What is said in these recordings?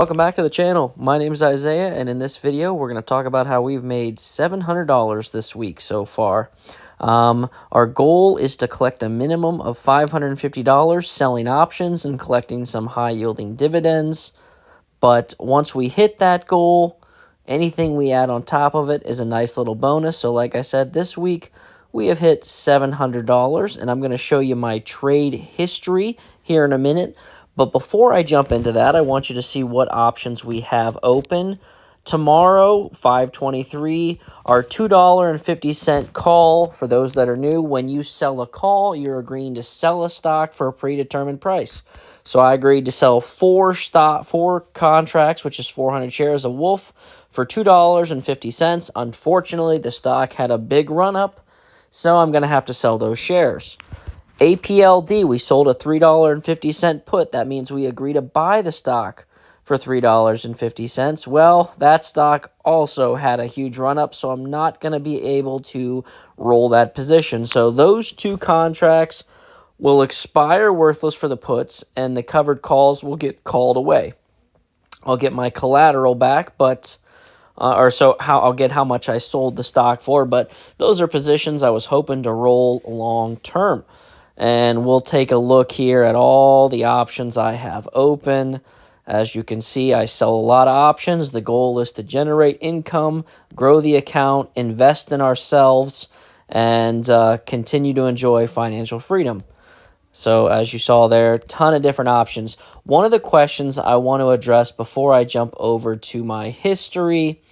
Welcome back to the channel. My name is Isaiah, and in this video, we're going to talk about how we've made $700 this week so far. Our goal is to collect a minimum of $550 selling options and collecting some high-yielding dividends. But once we hit that goal, anything we add on top of it is a nice little bonus. So like I said, this week we have hit $700, and I'm going to show you my trade history here in a minute. But before I jump into that, I want you to see what options we have open. Tomorrow, 5/23, our $2.50 call. For those that are new, when you sell a call, you're agreeing to sell a stock for a predetermined price. So I agreed to sell four contracts, which is 400 shares of Wolf, for $2.50. Unfortunately, the stock had a big run-up, so I'm going to have to sell those shares. APLD, we sold a $3.50 put. That means we agree to buy the stock for $3.50. Well, that stock also had a huge run-up, so I'm not going to be able to roll that position. So those two contracts will expire worthless for the puts, and the covered calls will get called away. I'll get my collateral back, but I'll get how much I sold the stock for, but those are positions I was hoping to roll long term. And we'll take a look here at all the options I have open. As you can see, I sell a lot of options. The goal is to generate income, grow the account, invest in ourselves, and continue to enjoy financial freedom. So as you saw there, a ton of different options. One of the questions I want to address before I jump over to my history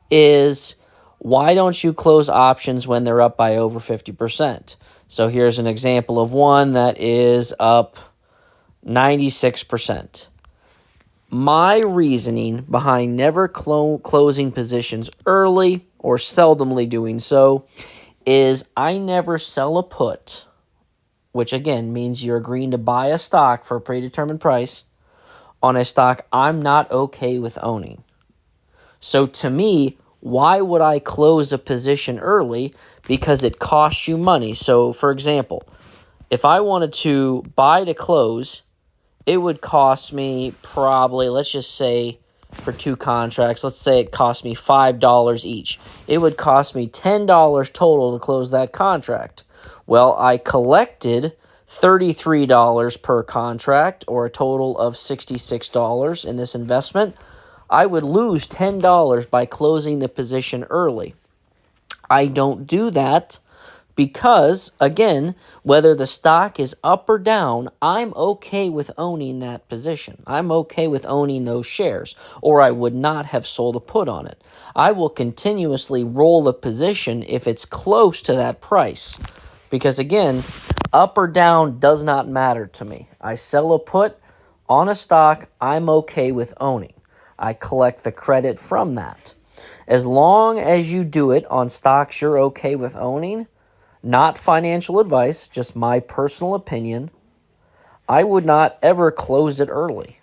is, why don't you close options when they're up by over 50%? So here's an example of one that is up 96%. My reasoning behind never closing positions early, or seldomly doing so, is I never sell a put, which again means you're agreeing to buy a stock for a predetermined price on a stock I'm not okay with owning. So to me, why would I close a position early? Because it costs you money. So for example, if I wanted to buy to close, it would cost me probably, let's just say for two contracts, let's say it cost me $5 each. It would cost me $10 total to close that contract. Well, I collected $33 per contract, or a total of $66 in this investment. I would lose $10 by closing the position early. I don't do that because, again, whether the stock is up or down, I'm okay with owning that position. I'm okay with owning those shares, or I would not have sold a put on it. I will continuously roll the position if it's close to that price. Because again, up or down does not matter to me. I sell a put on a stock I'm okay with owning. I collect the credit from that. As long as you do it on stocks you're okay with owning, not financial advice, just my personal opinion, I would not ever close it early.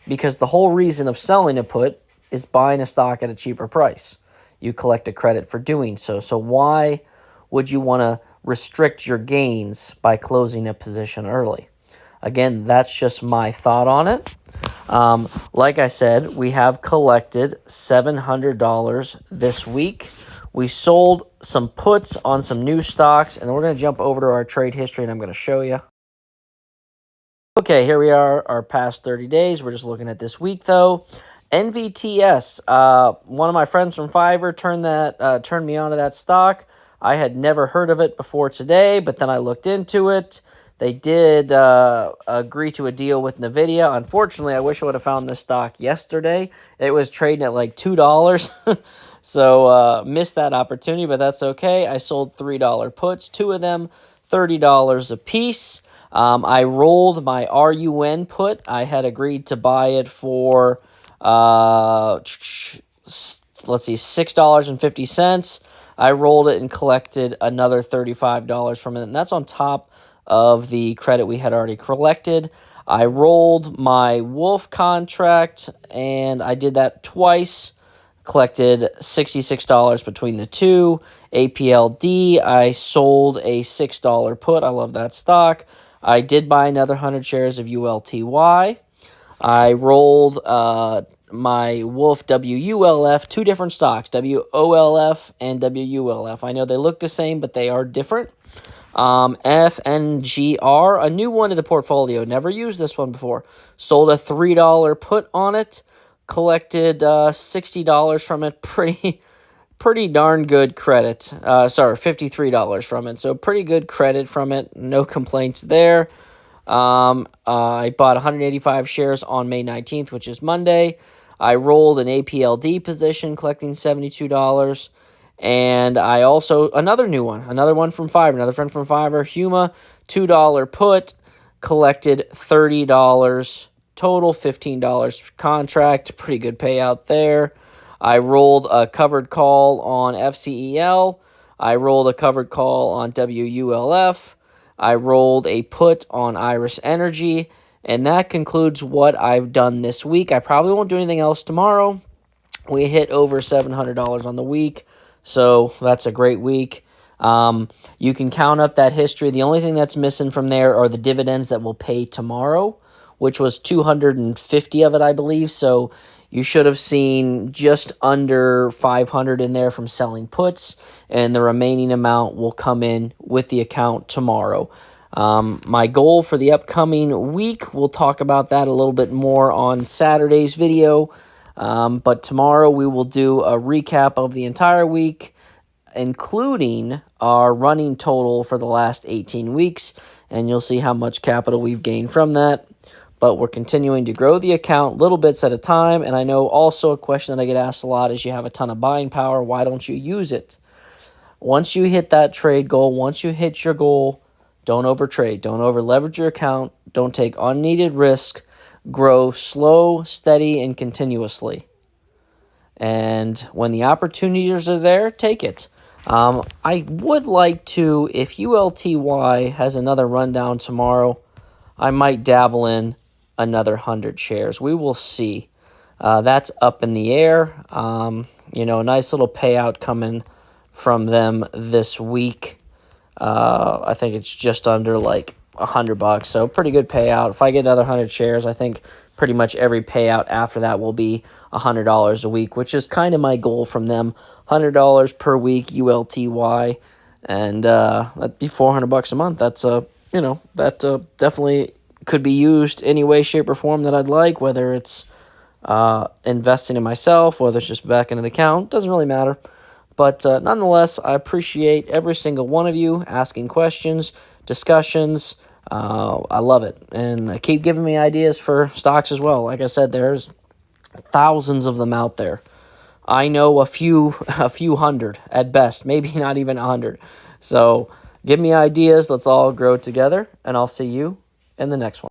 Because the whole reason of selling a put is buying a stock at a cheaper price. You collect a credit for doing so. So why would you want to restrict your gains by closing a position early? Again, that's just my thought on it. Like I said, we have collected $700 this week. We sold some puts on some new stocks, and we're going to jump over to our trade history, and I'm going to show you. Okay, here we are, our past 30 days. We're just looking at this week, though. NVTS, one of my friends from Fiverr turned me on to that stock. I had never heard of it before today, but then I looked into it. They did agree to a deal with NVIDIA. Unfortunately, I wish I would have found this stock yesterday. It was trading at like $2, so missed that opportunity, but that's okay. I sold $3 puts, two of them, $30 a piece. I rolled my RUN put. I had agreed to buy it for, let's see, $6.50. I rolled it and collected another $35 from it, and that's on top of the credit we had already collected. I rolled my Wolf contract, and I did that twice. Collected $66 between the two. APLD, I sold a $6 put. I love that stock. I did buy another 100 shares of ULTY. I rolled my Wolf WULF, two different stocks, WOLF and WULF. I know they look the same, but they are different. FNGR, a new one to the portfolio. Never used this one before. Sold a $3 put on it. Collected $60 from it. Pretty darn good credit. Sorry, $53 from it. So pretty good credit from it. No complaints there. I bought 185 shares on May 19th, which is Monday. I rolled an APLD position, collecting $72. And I also, another new one, another one from Fiverr, another friend from Fiverr, Huma, $2 put, collected $30, total $15 contract, pretty good payout there. I rolled a covered call on FCEL. I rolled a covered call on WULF. I rolled a put on Iris Energy. And that concludes what I've done this week. I probably won't do anything else tomorrow. We hit over $700 on the week. So that's a great week. You can count up that history. The only thing that's missing from there are the dividends that we'll pay tomorrow, which was 250 of it, I believe. So you should have seen just under 500 in there from selling puts, and the remaining amount will come in with the account tomorrow. My goal for the upcoming week, we'll talk about that a little bit more on Saturday's video. But tomorrow we will do a recap of the entire week, including our running total for the last 18 weeks, and you'll see how much capital we've gained from that. But we're continuing to grow the account little bits at a time, and I know also a question that I get asked a lot is you have a ton of buying power, why don't you use it? Once you hit that trade goal, once you hit your goal, don't overtrade, don't over-leverage your account, don't take unneeded risk. Grow slow, steady, and continuously. And when the opportunities are there, take it. I would like to, if ULTY has another rundown tomorrow, I might dabble in another 100 shares. We will see. That's up in the air. A nice little payout coming from them this week. I think it's just under like $100, so pretty good payout. If I get another 100 shares, I think pretty much every payout after that will be $100 a week, which is kind of my goal from them. $100 per week, ULTY, and that'd be $400 a month. That's that definitely could be used any way, shape, or form that I'd like. Whether it's investing in myself, whether it's just back into the account, doesn't really matter. But nonetheless, I appreciate every single one of you asking questions, discussions. I love it. And keep giving me ideas for stocks as well. Like I said, there's thousands of them out there. I know a few hundred at best, maybe not even 100. So give me ideas. Let's all grow together, and I'll see you in the next one.